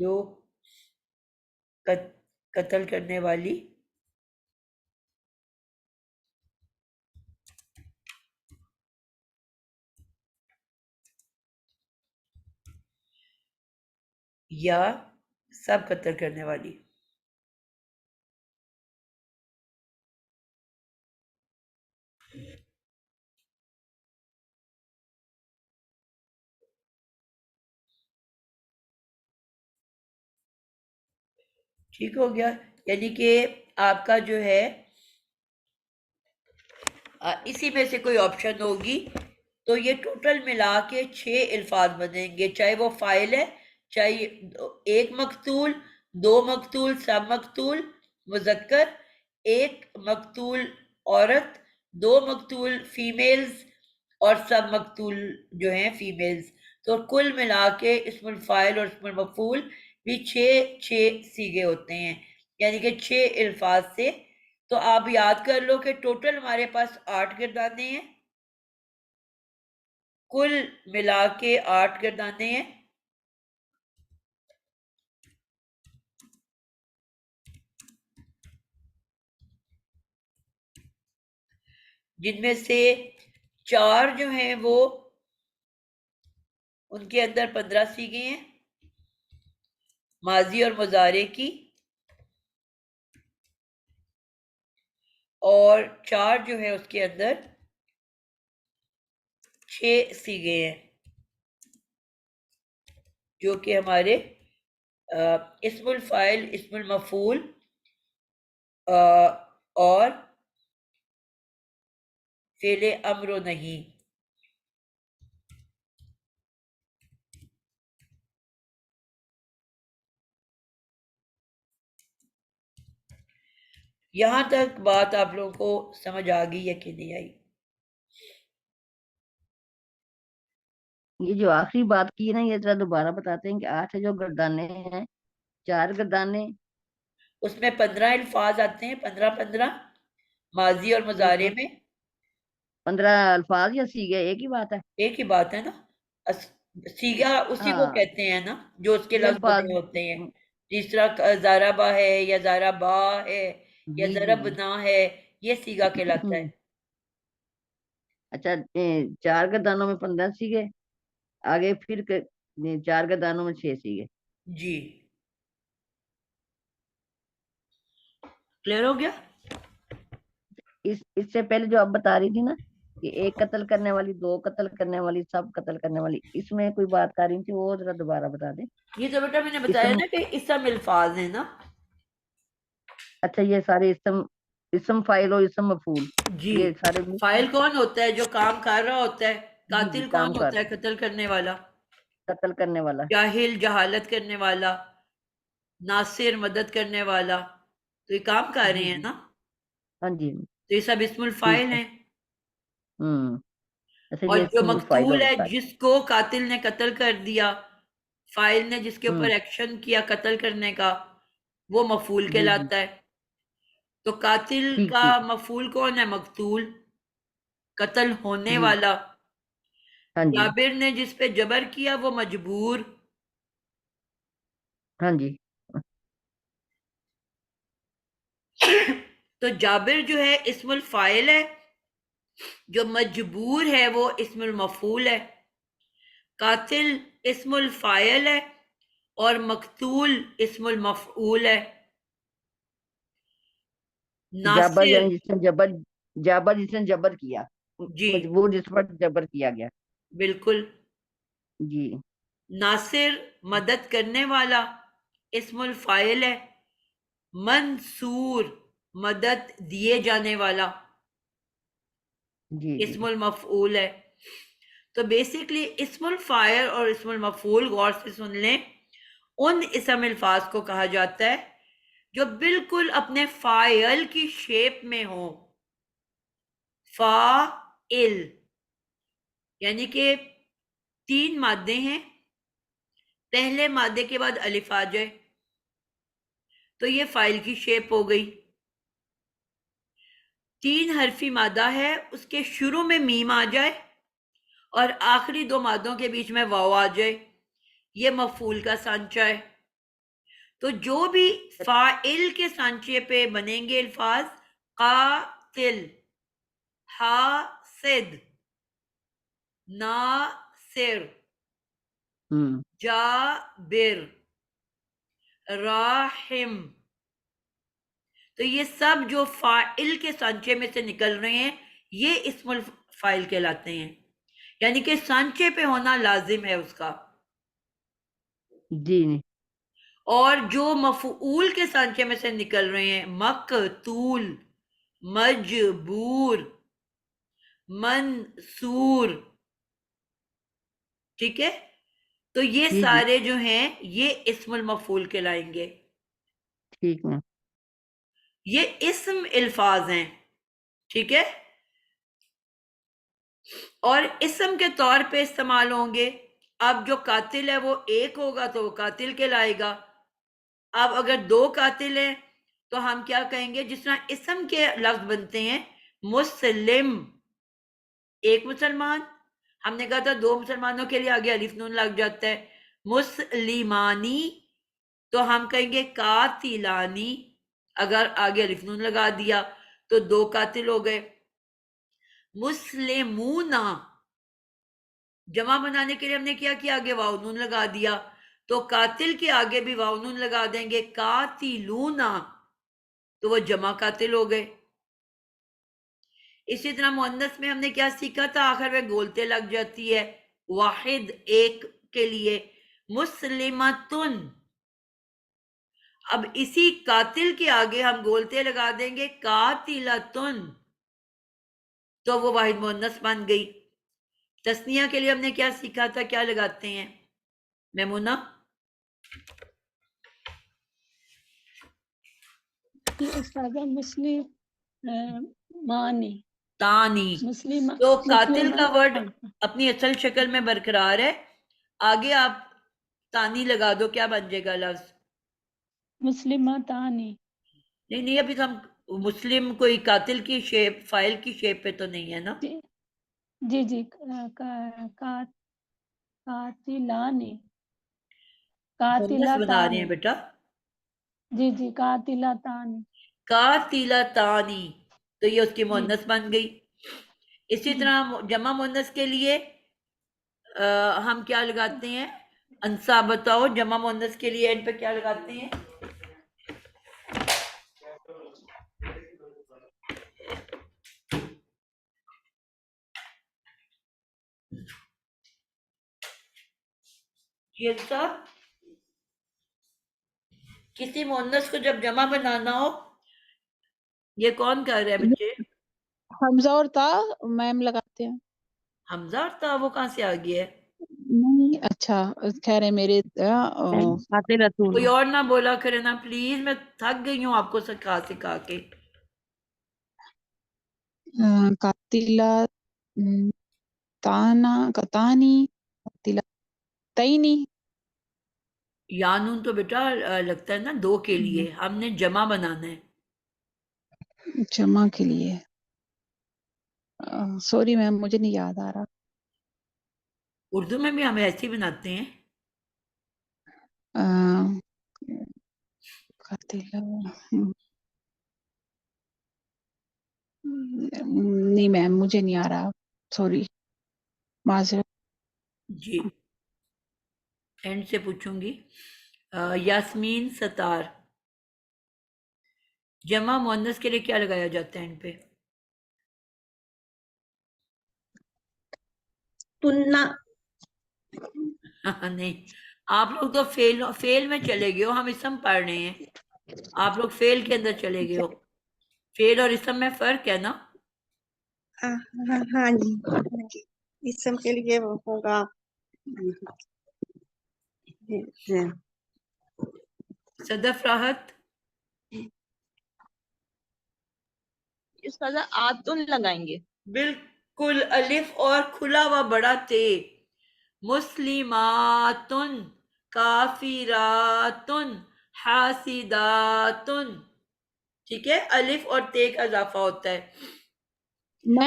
[SPEAKER 1] جو قتل کرنے والی یا سب قتل کرنے والی. ٹھیک ہو گیا. یعنی کہ آپ کا جو ہے اسی میں سے کوئی آپشن ہوگی تو یہ ٹوٹل ملا کے 6 الفاظ بنیں گے، چاہے وہ فاعل ہے، چاہے ایک مقتول، 2 مقتول، سب مقتول مذکر، ایک مقتول عورت، 2 مقتول فیمیلز اور سب مقتول جو ہیں فیمیلز. تو کل ملا کے اسم الفاعل اور اسم المفعول بھی 6 سیغے ہوتے ہیں، یعنی کہ 6 الفاظ سے. تو آپ یاد کر لو کہ ٹوٹل ہمارے پاس 8 گردانے ہیں، کل ملا کے 8 گردانے ہیں. جن میں سے 4 جو ہیں وہ ان کے اندر 15 سیغے ہیں ماضی اور مضارع کی، اور 4 جو ہے اس کے اندر 6 سیغے ہیں جو کہ ہمارے اسم الفاعل، اسم المفعول اور فعل امر و نہیں. یہاں تک بات آپ لوگوں کو سمجھ آ گئی یا کہ نہیں آئی؟
[SPEAKER 2] یہ جو آخری بات کی نا یہ ذرا دوبارہ بتاتے ہیں کہ 8 جو گردانے ہیں، 4 گردانے،
[SPEAKER 1] اس میں 15 الفاظ آتے ہیں، 15 ماضی اور مضارع میں.
[SPEAKER 2] 15 الفاظ یا سیغے ایک ہی بات ہے؟
[SPEAKER 1] ایک ہی بات ہے نا، سیگا اسی کو
[SPEAKER 2] ہاں
[SPEAKER 1] کہتے ہیں نا جو اس کے
[SPEAKER 2] یہ
[SPEAKER 1] لفظ
[SPEAKER 2] الفاظ،
[SPEAKER 1] بنے ہوتے ہیں. جس طرح زارابا ہے یا زارابا ہے یا
[SPEAKER 2] جی جی جی.
[SPEAKER 1] ضربنا ہے، یہ سیگا کہلاتا ہے.
[SPEAKER 2] اچھا 4 گردانوں میں 15 سیغے، آگے پھر 4 گردانوں میں 6 سیغے.
[SPEAKER 1] جی کلیئر ہو گیا؟
[SPEAKER 2] اس سے پہلے جو آپ بتا رہی تھی نا کہ ایک قتل کرنے والی، 2 قتل کرنے والی، سب قتل کرنے والی، اس میں کوئی بات کر رہی تھی وہ ذرا دوبارہ بتا دیں.
[SPEAKER 1] یہ تو بیٹا میں نے بتایا
[SPEAKER 2] اسم،
[SPEAKER 1] نا کہ اسم الفاظ ہیں نا.
[SPEAKER 2] اچھا یہ سارے اسم فاعل اور اسم مفعول
[SPEAKER 1] جی
[SPEAKER 2] یہ سارے
[SPEAKER 1] فاعل کون ہوتا ہے؟ جو کام کر رہا ہوتا ہے.
[SPEAKER 2] جی جی
[SPEAKER 1] قاتل
[SPEAKER 2] کام
[SPEAKER 1] کون
[SPEAKER 2] کر
[SPEAKER 1] ہوتا ہے؟ قتل کرنے والا.
[SPEAKER 2] قتل کرنے والا.
[SPEAKER 1] جاہل جہالت کرنے والا. ناصر مدد کرنے والا. تو یہ کام کر رہے
[SPEAKER 2] جی
[SPEAKER 1] ہیں
[SPEAKER 2] جی
[SPEAKER 1] نا،
[SPEAKER 2] ہاں جی
[SPEAKER 1] تو یہ سب اسم
[SPEAKER 2] ٹھیک
[SPEAKER 1] الفاعل
[SPEAKER 2] ہے.
[SPEAKER 1] ہیں.
[SPEAKER 2] اچھا
[SPEAKER 1] اور
[SPEAKER 2] یہ
[SPEAKER 1] جو
[SPEAKER 2] اسم الفاعل ہو
[SPEAKER 1] مقتول ہے،
[SPEAKER 2] گئے سارے.
[SPEAKER 1] جس کو قاتل نے قتل کر دیا، فاعل نے جس کے اوپر
[SPEAKER 2] ہوں
[SPEAKER 1] ایکشن کیا قتل کرنے کا، وہ مفعول
[SPEAKER 2] جی جی
[SPEAKER 1] کہلاتا ہے. تو قاتل
[SPEAKER 2] ٹھیک
[SPEAKER 1] کا
[SPEAKER 2] ٹھیک.
[SPEAKER 1] مفعول کون ہے؟ مقتول، قتل ہونے
[SPEAKER 2] جی
[SPEAKER 1] والا.
[SPEAKER 2] ہاں جی
[SPEAKER 1] جابر نے جس پہ جبر کیا وہ مجبور.
[SPEAKER 2] ہاں جی
[SPEAKER 1] تو جابر جو ہے اسم الفاعل ہے، جو مجبور ہے وہ اسم المفعول ہے. قاتل اسم الفاعل ہے اور مقتول اسم المفعول ہے.
[SPEAKER 2] جابر
[SPEAKER 1] ناصر،
[SPEAKER 2] یعنی جس نے جبر کیا،
[SPEAKER 1] جی
[SPEAKER 2] مجبور جس پر جبر کیا گیا.
[SPEAKER 1] بالکل.
[SPEAKER 2] جی
[SPEAKER 1] ناصر مدد کرنے والا اسم الفاعل ہے. منصور مدد دیے جانے والا
[SPEAKER 2] جی جی
[SPEAKER 1] اسم المفعول ہے. تو بیسیکلی اسم الفاعل اور اسم المفعول غور سے سن لیں، ان اسم الفاظ کو کہا جاتا ہے جو بالکل اپنے فاعل کی شیپ میں ہو. فاعل یعنی کہ 3 مادے ہیں، پہلے مادے کے بعد الف آ جائے تو یہ فاعل کی شیپ ہو گئی. 3 حرفی مادہ ہے، اس کے شروع میں میم آ جائے اور آخری 2 مادوں کے بیچ میں واو آ جائے، یہ مفعول کا سانچہ ہے. تو جو بھی فاعل کے سانچے پہ بنیں گے الفاظ قاتل، حاسد، ناصر، جابر، راحم، تو یہ سب جو فاعل کے سانچے میں سے نکل رہے ہیں یہ اسم الفاعل کہلاتے ہیں، یعنی کہ سانچے پہ ہونا لازم ہے اس کا.
[SPEAKER 2] جی
[SPEAKER 1] اور جو مفعول کے سانچے میں سے نکل رہے ہیں مقتول، مجبور، منصور، ٹھیک ہے، تو یہ
[SPEAKER 2] جی
[SPEAKER 1] سارے جو ہیں یہ اسم المفعول کہلائیں گے.
[SPEAKER 2] ٹھیک ہے.
[SPEAKER 1] یہ اسم الفاظ ہیں، ٹھیک ہے، اور اسم کے طور پہ استعمال ہوں گے. اب جو قاتل ہے وہ ایک ہوگا تو وہ قاتل کہلائے گا. اب اگر دو قاتل ہیں تو ہم کیا کہیں گے، جس طرح اسم کے لفظ بنتے ہیں مسلم، ایک مسلمان، ہم نے کہا تھا دو مسلمانوں کے لیے آگے الف نون لگ جاتا ہے. مسلمانی تو ہم کہیں گے قاتلانی، اگر آگے الف نون لگا دیا تو دو قاتل ہو گئے. مسلمون جمع بنانے کے لیے ہم نے کیا کیا، آگے واو نون لگا دیا، تو قاتل کے آگے بھی واو نون لگا دیں گے، قاتلون، تو وہ جمع قاتل ہو گئے. اسی طرح مؤنث میں ہم نے کیا سیکھا تھا، آخر میں گولتے لگ جاتی ہے، واحد ایک کے لیے، مسلمتن. اب اسی قاتل کے آگے ہم گولتے لگا دیں گے قاتلتن، تو وہ واحد مؤنث بن گئی. تسنیہ کے لیے ہم نے کیا سیکھا تھا، کیا لگاتے ہیں میمونہ؟
[SPEAKER 3] مانی
[SPEAKER 1] تانی.
[SPEAKER 3] مسلم،
[SPEAKER 1] تو قاتل کا ورڈ اپنی اصل شکل میں برقرار ہے، آگے آپ تانی لگا دو، کیا بن جائے گا لفظ؟
[SPEAKER 3] مسلمتانی.
[SPEAKER 1] نہیں ابھی تو ہم مسلم کوئی قاتل کی شیپ، فائل کی شیپ پہ تو نہیں ہے نا.
[SPEAKER 3] جی قاتلانی،
[SPEAKER 1] مؤنث بنا رہے ہیں بیٹا.
[SPEAKER 3] جی قاتلتانی.
[SPEAKER 1] قاتلتانی، تو یہ اس کی مؤنث بن گئی. اسی طرح جمع مؤنث کے لیے ہم کیا لگاتے ہیں، انسا بتاؤ جمع مؤنث کے لیے اینڈ پہ کیا لگاتے ہیں؟ یہ سب کسی مؤنث کو جب جمع بنانا ہو، یہ کون کر رہا ہے بچے؟
[SPEAKER 4] حمزہ اور تا میم لگاتے ہیں.
[SPEAKER 1] حمزہ اور تا وہ کہاں سے آ گیا ہے؟
[SPEAKER 4] نہیں اچھا خیر ہے میرے
[SPEAKER 1] کوئی اور نہ بولا کرے نا پلیز، میں تھک گئی ہوں آپ کو سکھا سکھا کے.
[SPEAKER 4] قاتلہ تانا قطانی قاتلہ تینی.
[SPEAKER 1] یانون تو بیٹا لگتا ہے نا دو کے لیے، ہم نے جمع بنانا ہے.
[SPEAKER 4] جمع کے لیے سوری میم مجھے نہیں یاد آ رہا.
[SPEAKER 1] اردو میں بھی ہم ایسے ہی بناتے ہیں.
[SPEAKER 4] قاتلہ نہیں میم مجھے نہیں آ رہا، سوری معذرت.
[SPEAKER 1] جی اینڈ سے پوچھوں گی. یاسمین ستار، جمع مؤنث کے لیے کیا لگایا جاتا ہے اینڈ پہ؟
[SPEAKER 5] تننا.
[SPEAKER 1] نہیں، آپ لوگ تو فیل میں چلے گئے ہو، ہم اسم پڑھ رہے ہیں، آپ لوگ فیل کے اندر چلے گئے ہو. فیل اور اسم میں فرق ہے نا.
[SPEAKER 5] ہاں جی اسم کے لیے وہ ہوگا
[SPEAKER 1] صدف راحت،
[SPEAKER 6] اس کا آتن لگائیں گے.
[SPEAKER 1] بالکل، الف اور کھلا ہوا بڑا تے، مسلماتن، کافراتن، حاسداتن، ٹھیک ہے، الف اور تے کا اضافہ ہوتا ہے.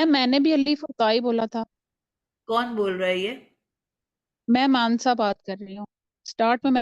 [SPEAKER 4] میں نے بھی الف اور تا ہی بولا تھا.
[SPEAKER 1] کون بول رہا ہے یہ؟
[SPEAKER 4] میں مانسا بات کر رہی ہوں. اسٹارٹ میں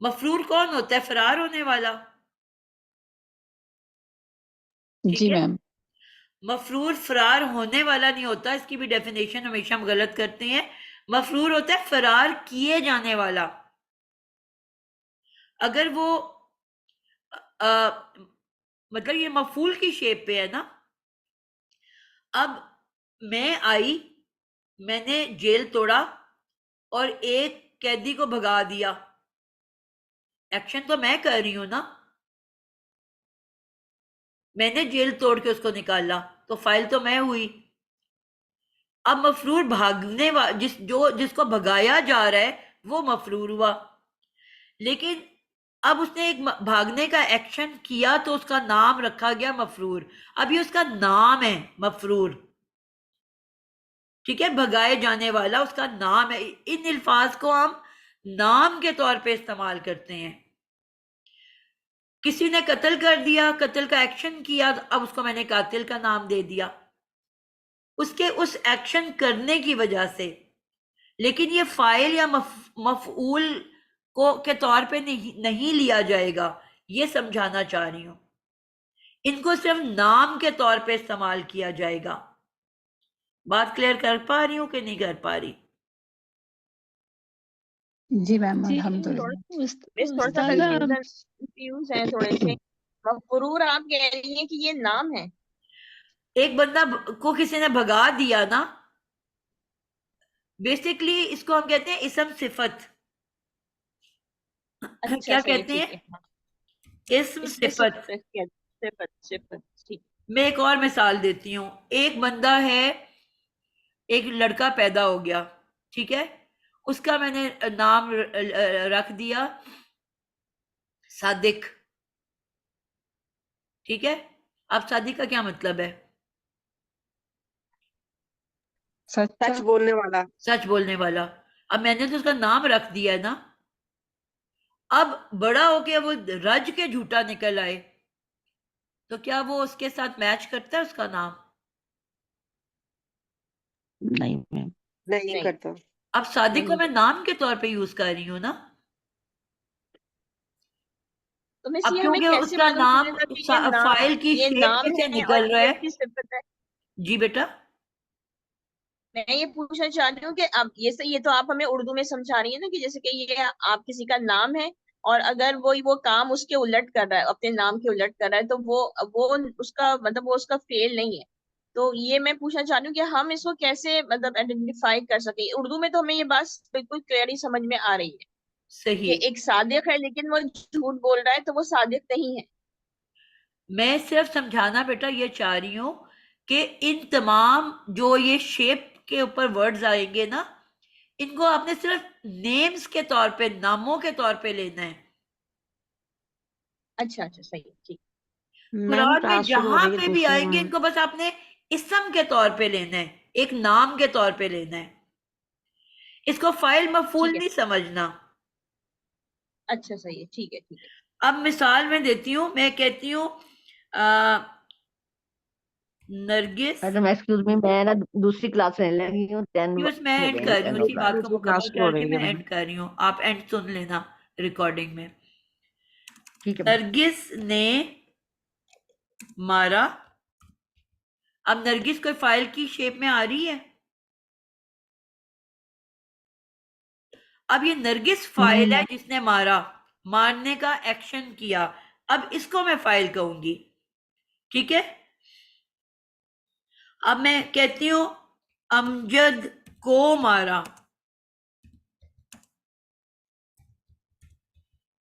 [SPEAKER 1] مفرور کون ہوتا ہے؟ فرار ہونے والا. ٹھیک
[SPEAKER 4] جی
[SPEAKER 1] ہے،
[SPEAKER 4] میم.
[SPEAKER 1] مفرور فرار ہونے والا نہیں ہوتا. اس کی بھی ڈیفینیشن ہمیشہ ہم غلط کرتے ہیں. مفرور ہوتا ہے فرار کیے جانے والا. اگر وہ مطلب یہ مفعول کی شیپ پہ ہے نا. اب میں آئی، میں نے جیل توڑا اور ایک قیدی کو بھگا دیا. ایکشن تو میں کر رہی ہوں نا، میں نے جیل توڑ کے اس کو نکالا، تو فائل تو میں ہوئی. اب مفرور بھاگنے جس کو بھگایا جا رہا ہے وہ مفرور ہوا. لیکن اب اس نے ایک بھاگنے کا ایکشن کیا تو اس کا نام رکھا گیا مفرور. اب یہ اس کا نام ہے مفرور. ٹھیک ہے، بھگائے جانے والا اس کا نام ہے. ان الفاظ کو ہم نام کے طور پہ استعمال کرتے ہیں. کسی نے قتل کر دیا، قتل کا ایکشن کیا، اب اس کو میں نے قاتل کا نام دے دیا اس کے اس ایکشن کرنے کی وجہ سے. لیکن یہ فائل یا مفعول کے طور پہ نہیں لیا جائے گا، یہ سمجھانا چاہ رہی ہوں. ان کو صرف نام کے طور پہ استعمال کیا جائے گا. بات کلیئر کر پا رہی ہوں کہ نہیں کر پا رہی؟
[SPEAKER 4] جی میم
[SPEAKER 3] جی
[SPEAKER 4] الحمدللہ.
[SPEAKER 6] بس تھوڑا سا
[SPEAKER 3] استاذہ
[SPEAKER 6] کنفیوز ہیں تھوڑے سے. مفرور آپ کہہ رہی ہیں کہ یہ نام ہے؟
[SPEAKER 1] ایک بندہ کو کسی نے بھگا دیا نا، بیسیکلی اس کو ہم کہتے ہیں اسم صفت. کیا کہتے ہیں؟ اسم صفت.
[SPEAKER 6] ٹھیک.
[SPEAKER 1] میں ایک اور مثال دیتی ہوں. ایک بندہ ہے، ایک لڑکا پیدا ہو گیا، ٹھیک ہے، اس کا میں نے نام رکھ دیا صادق. ٹھیک ہے، اب صادق کا کیا مطلب ہے؟
[SPEAKER 4] سچا.
[SPEAKER 5] سچ بولنے والا.
[SPEAKER 1] سچ بولنے والا. اب میں نے تو اس کا نام رکھ دیا ہے نا. اب بڑا ہو کے وہ رج کے جھوٹا نکل آئے تو کیا وہ اس کے ساتھ میچ کرتا ہے اس کا نام؟
[SPEAKER 2] نہیں میم.
[SPEAKER 5] نہیں کرتا.
[SPEAKER 1] اب صادق کو میں نام کے طور پہ یوز کر رہی ہوں نا.
[SPEAKER 6] تو میں
[SPEAKER 1] اب
[SPEAKER 6] یہ ہمیں
[SPEAKER 1] کیونکہ اس
[SPEAKER 6] کیسے
[SPEAKER 1] کا
[SPEAKER 6] معلوم
[SPEAKER 1] نام
[SPEAKER 6] چلے گا کہ یہ نام
[SPEAKER 1] فائل کی
[SPEAKER 6] یہ
[SPEAKER 1] شیپ
[SPEAKER 6] نام
[SPEAKER 1] سے
[SPEAKER 6] ہے اور
[SPEAKER 1] نکل رہا
[SPEAKER 6] یہ
[SPEAKER 1] ہے.
[SPEAKER 6] اس کی صفت ہے؟
[SPEAKER 1] جی بیٹا،
[SPEAKER 6] میں یہ پوچھنا چاہ رہی ہوں کہ اب یہ تو آپ ہمیں اردو میں سمجھا رہی ہیں نا کہ جیسے کہ یہ آپ کسی کا نام ہے اور اگر وہ کام اس کے الٹ کر رہا ہے، اپنے نام کے الٹ کر رہا ہے، تو وہ اس کا مطلب وہ اس کا فعل نہیں ہے. تو یہ میں پوچھنا چاہ رہی ہوں کہ ہم اس کو کیسے مطلب آئیڈینٹیفائی کر سکیں. اردو میں تو ہمیں یہ بات بالکل کلیئرلی سمجھ میں آ رہی ہے کہ
[SPEAKER 1] صحیح.
[SPEAKER 6] ایک صادق ہے لیکن وہ جھوٹ بول رہا ہے تو وہ صادق نہیں ہے.
[SPEAKER 1] میں صرف سمجھانا بیٹا یہ چاہ رہی ہوں کہ ان تمام جو یہ شیپ کے اوپر ورڈز آئیں گے نا، ان کو آپ نے صرف نیمز کے طور پہ، ناموں کے طور پہ لینا ہے.
[SPEAKER 6] اچھا صحیح ہے. ٹھیک.
[SPEAKER 1] قرآن میں جہاں پہ بھی آئیں گے ان کو بس آپ نے اسم کے طور پہ لینا ہے، ایک نام کے طور پہ لینا ہے. اس کو فائل مفعول نہیں سمجھنا.
[SPEAKER 6] اچھا صحیح ہے. ٹھیک ہے. ٹھیک ہے.
[SPEAKER 1] اب مثال میں دیتی ہوں. میں کہتی ہوں نرگس.
[SPEAKER 2] میڈم ایکسکیوز می، میں نا دوسری کلاس لینے لگی ہوں. 10
[SPEAKER 1] بس میں
[SPEAKER 2] ہو
[SPEAKER 1] اینڈ
[SPEAKER 2] گئے
[SPEAKER 1] کر رہی
[SPEAKER 2] 10
[SPEAKER 1] ہوں،
[SPEAKER 2] او
[SPEAKER 1] اسی
[SPEAKER 2] کلاک.
[SPEAKER 1] بات کو مکمل کر کے میں اینڈ کر رہی ہوں. آپ اینڈ سن لینا ریکارڈنگ میں.
[SPEAKER 2] ٹھیک ہے.
[SPEAKER 1] نرگس نے مارا. اب نرگس کوئی فائل کی شیپ میں آ رہی ہے؟ اب یہ نرگس فائل ہے جس نے مارا، مارنے کا ایکشن کیا. اب اس کو میں فائل کہوں گی. ٹھیک ہے، اب میں کہتی ہوں امجد کو مارا.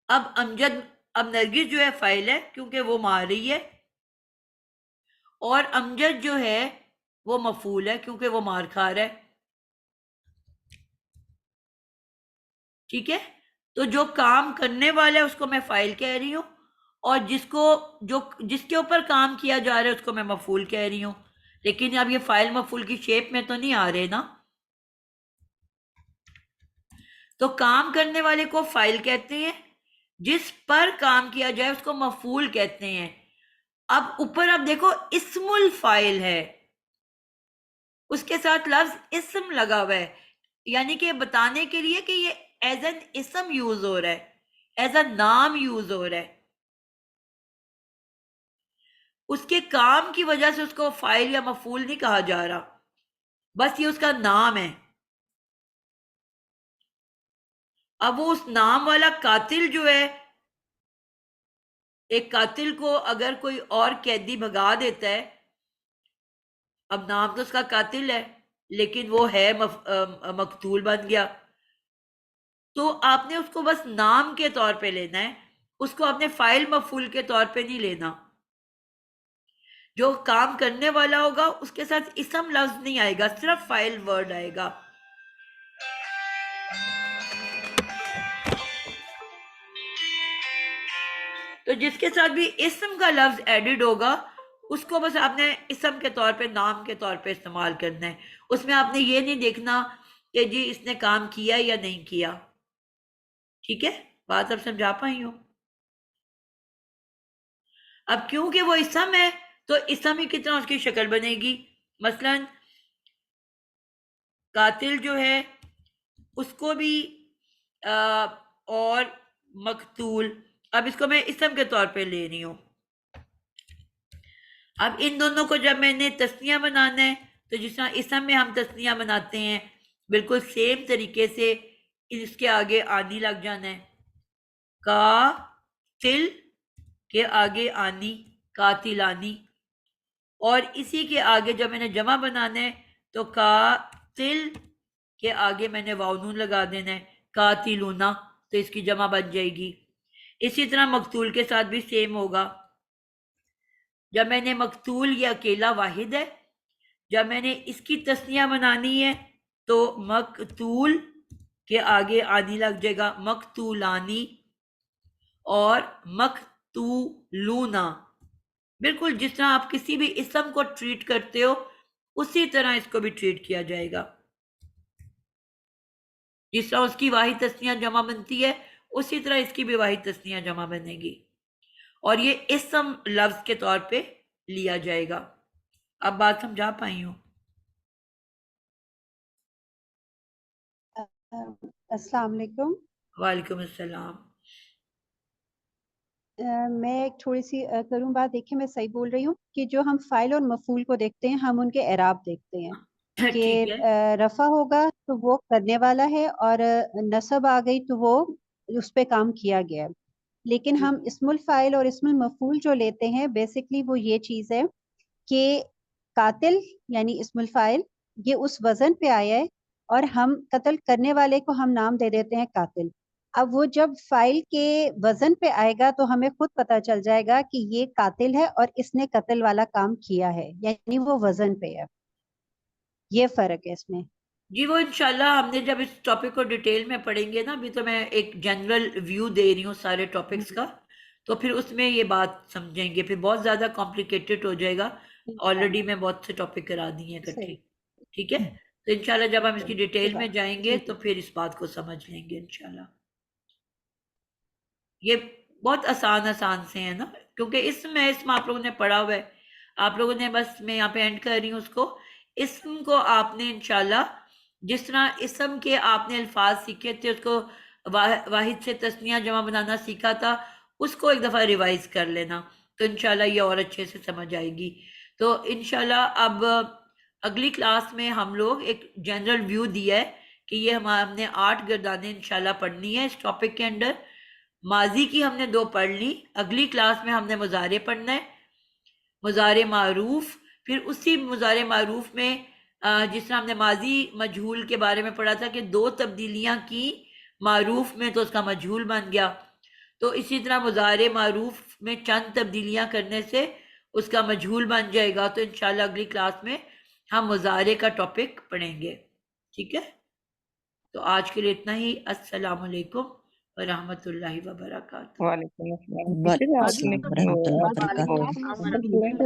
[SPEAKER 1] اب نرگس جو ہے فائل ہے کیونکہ وہ مار رہی ہے، اور امجد جو ہے وہ مفعول ہے کیونکہ وہ مار کھا رہا ہے. ٹھیک ہے، تو جو کام کرنے والا ہے اس کو میں فائل کہہ رہی ہوں، اور جس کے اوپر کام کیا جا رہا ہے اس کو میں مفعول کہہ رہی ہوں. لیکن اب یہ فائل مفعول کی شیپ میں تو نہیں آ رہے نا. تو کام کرنے والے کو فائل کہتے ہیں، جس پر کام کیا جائے اس کو مفعول کہتے ہیں. اب اوپر اب دیکھو اسم الفائل ہے، اس کے ساتھ لفظ اسم لگا ہوا ہے، یعنی کہ بتانے کے لیے کہ یہ ایز این اسم یوز ہو رہا ہے. ایز اے نام یوز ہو رہا ہے. اس کے کام کی وجہ سے اس کو فاعل یا مفعول نہیں کہا جا رہا، بس یہ اس کا نام ہے. اب وہ اس نام والا قاتل جو ہے، ایک قاتل کو اگر کوئی اور قیدی بھگا دیتا ہے، اب نام تو اس کا قاتل ہے لیکن وہ ہے مقتول بن گیا، تو آپ نے اس کو بس نام کے طور پہ لینا ہے، اس کو آپ نے فاعل مفعول کے طور پہ نہیں لینا. جو کام کرنے والا ہوگا اس کے ساتھ اسم لفظ نہیں آئے گا، صرف فاعل ورڈ آئے گا. تو جس کے ساتھ بھی اسم کا لفظ ایڈڈ ہوگا اس کو بس آپ نے اسم کے طور پہ، نام کے طور پہ استعمال کرنا ہے. اس میں آپ نے یہ نہیں دیکھنا کہ جی اس نے کام کیا یا نہیں کیا. ٹھیک ہے، بات اب سمجھا پائی ہوں؟ اب کیونکہ وہ اسم ہے تو اسم ہی کتنا اس کی شکل بنے گی. مثلا قاتل جو ہے اس کو بھی اور مقتول، اب اس کو میں اسم کے طور پہ لے رہی ہوں. اب ان دونوں کو جب میں نے تسنیہ بنانا ہے تو جس طرح اسم میں ہم تسنیہ بناتے ہیں بالکل سیم طریقے سے اس کے آگے آنی لگ جانا ہے. قاتل کے آگے آنی، قاتلانی. اور اسی کے آگے جب میں نے جمع بنانا ہے تو قاتل کے آگے میں نے واو نون لگا دینا ہے، قاتلونا، تو اس کی جمع بن جائے گی. اسی طرح مقتول کے ساتھ بھی سیم ہوگا. جب میں نے مقتول یہ اکیلا واحد ہے، جب میں نے اس کی تسنیہ بنانی ہے تو مقتول کے آگے آنی لگ جائے گا، مقتولانی اور مقتولونا. بالکل جس طرح آپ کسی بھی اسم کو ٹریٹ کرتے ہو اسی طرح اس کو بھی ٹریٹ کیا جائے گا. جس طرح اس کی واحد تسنیہ جمع بنتی ہے اسی طرح اس کی بھی واحد تسنیہ جمع بنے گی، اور یہ اسم لفظ کے طور پہ لیا جائے گا. اب بات سمجھا پائی ہوں؟
[SPEAKER 7] السلام علیکم.
[SPEAKER 1] وعلیکم السلام.
[SPEAKER 7] میں ایک تھوڑی سی کروں بات. دیکھیں میں صحیح بول رہی ہوں کہ جو ہم فاعل اور مفعول کو دیکھتے ہیں ہم ان کے اعراب دیکھتے ہیں کہ
[SPEAKER 1] ٹھیک ہے،
[SPEAKER 7] رفع ہوگا تو وہ کرنے والا ہے اور نصب آ گئی تو وہ اس پہ کام کیا گیا ہے. لیکن ہم اسم الفاعل اور اسم المفعول جو لیتے ہیں بیسکلی وہ یہ چیز ہے کہ قاتل یعنی اسم الفاعل یہ اس وزن پہ آیا ہے اور ہم قتل کرنے والے کو ہم نام دے دیتے ہیں قاتل. اب وہ جب فائل کے وزن پہ آئے گا تو ہمیں خود پتا چل جائے گا کہ یہ قاتل ہے اور اس نے قتل والا کام کیا ہے، یعنی وہ وزن پہ ہے. یہ فرق ہے اس میں.
[SPEAKER 1] جی وہ انشاءاللہ ہم نے جب اس ٹاپک کو ڈیٹیل میں پڑھیں گے نا، ابھی تو میں ایک جنرل ویو دے رہی ہوں سارے ٹاپکس کا، تو پھر اس میں یہ بات سمجھیں گے. پھر بہت زیادہ کمپلیکیٹڈ ہو جائے گا، آلریڈی میں بہت سے ٹاپک کرا دی ہیں اکٹھے. ٹھیک ہے، تو انشاءاللہ جب ہم اس کی ڈیٹیل میں جائیں گے تو پھر اس بات کو سمجھ لیں گے انشاءاللہ. یہ بہت آسان سے ہیں نا، کیونکہ اسم آپ لوگوں نے پڑھا ہوا ہے. آپ لوگوں نے بس میں یہاں پہ اینڈ کر رہی ہوں اس کو. اسم کو آپ نے انشاءاللہ جس طرح اسم کے آپ نے الفاظ سیکھے تھے، اس کو واحد سے تسنیہ جمع بنانا سیکھا تھا، اس کو ایک دفعہ ریوائز کر لینا تو انشاءاللہ یہ اور اچھے سے سمجھ آئے گی. تو انشاءاللہ اب اگلی کلاس میں ہم لوگ ایک جنرل ویو دیا ہے کہ یہ ہم نے 8 گردانیں انشاءاللہ پڑھنی ہے اس ٹاپک کے اندر. ماضی کی ہم نے 2 پڑھ لی، اگلی کلاس میں ہم نے مضارع پڑھنا ہے، مضارع معروف. پھر اسی مضارع معروف میں جس طرح ہم نے ماضی مجہول کے بارے میں پڑھا تھا کہ 2 تبدیلیاں کی معروف میں تو اس کا مجہول بن گیا، تو اسی طرح مضارع معروف میں چند تبدیلیاں کرنے سے اس کا مجہول بن جائے گا. تو انشاءاللہ اگلی کلاس میں ہم مضارع کا ٹاپک پڑھیں گے. ٹھیک ہے، تو آج کے لیے اتنا ہی. السلام علیکم ورحمۃ اللہ وبرکاتہ.
[SPEAKER 5] وعلیکم السلام.
[SPEAKER 2] وعلیکم السلام ورحمۃ اللہ وبرکاتہ.
[SPEAKER 6] وعلیکم السلام.